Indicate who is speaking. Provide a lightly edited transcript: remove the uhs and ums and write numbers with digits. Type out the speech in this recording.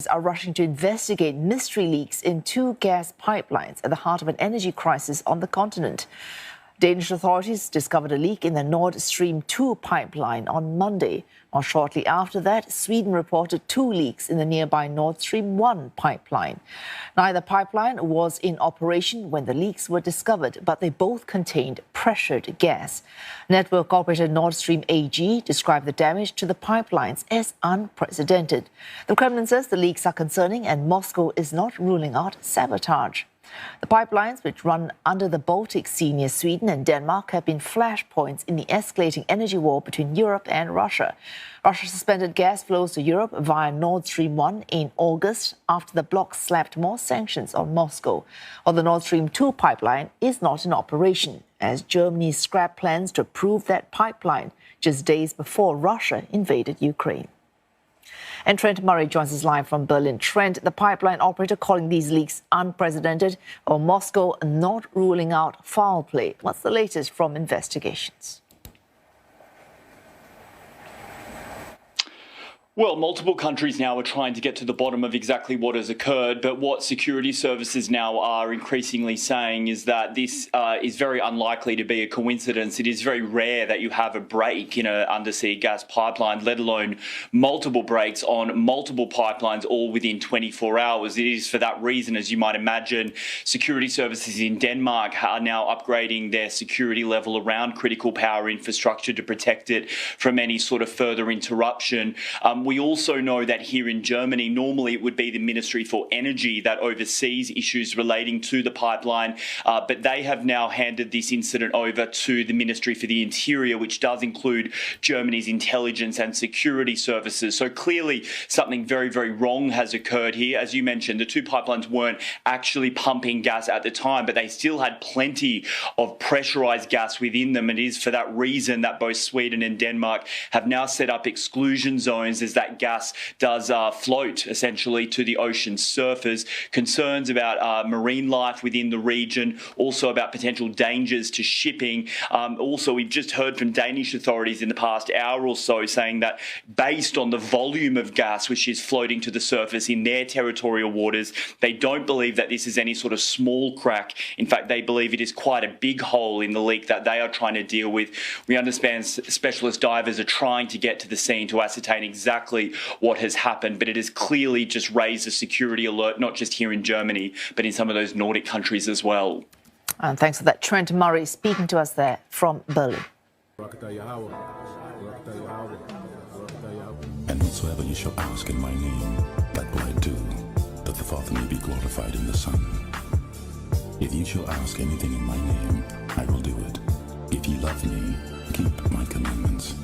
Speaker 1: Are rushing to investigate mystery leaks in two gas pipelines at the heart of an energy crisis on the continent. Danish authorities discovered a leak in the Nord Stream 2 pipeline on Monday. Or shortly after that, Sweden reported two leaks in the nearby Nord Stream 1 pipeline. Neither pipeline was in operation when the leaks were discovered, but they both contained pressured gas. Network operator Nord Stream AG described the damage to the pipelines as unprecedented. The Kremlin says the leaks are concerning and Moscow is not ruling out sabotage. The pipelines, which run under the Baltic Sea near Sweden and Denmark, have been flashpoints in the escalating energy war between Europe and Russia. Russia suspended gas flows to Europe via Nord Stream 1 in August after the bloc slapped more sanctions on Moscow. While the Nord Stream 2 pipeline is not in operation, as Germany scrapped plans to approve that pipeline just days before Russia invaded Ukraine. And Trent Murray joins us live from Berlin. Trent, the pipeline operator calling these leaks unprecedented, or Moscow not ruling out foul play. What's the latest from investigations?
Speaker 2: Well, multiple countries now are trying to get to the bottom of exactly what has occurred, but what security services now are increasingly saying is that this is very unlikely to be a coincidence. It is very rare that you have a break in an undersea gas pipeline, let alone multiple breaks on multiple pipelines all within 24 hours. It is for that reason, as you might imagine, security services in Denmark are now upgrading their security level around critical power infrastructure to protect it from any sort of further interruption. We also know that here in Germany, normally it would be the Ministry for Energy that oversees issues relating to the pipeline, but they have now handed this incident over to the Ministry for the Interior, which does include Germany's intelligence and security services. So clearly something very, very wrong has occurred here. As you mentioned, the two pipelines weren't actually pumping gas at the time, but they still had plenty of pressurized gas within them. And it is for that reason that both Sweden and Denmark have now set up exclusion zones as that gas does float essentially to the ocean surface. Concerns about marine life within the region, also about potential dangers to shipping. Also, we've just heard from Danish authorities in the past hour or so saying that based on the volume of gas which is floating to the surface in their territorial waters, they don't believe that this is any sort of small crack. In fact, they believe it is quite a big hole in the leak that they are trying to deal with. We understand specialist divers are trying to get to the scene to ascertain exactly what has happened, but it has clearly just raised a security alert, not just here in Germany, but in some of those Nordic countries as well.
Speaker 1: And thanks for that, Trent Murray, speaking to us there from Berlin.
Speaker 3: And whatsoever you shall ask in my name, that will I do, that the Father may be glorified in the Son. If you shall ask anything in my name, I will do it. If ye love me, keep my commandments.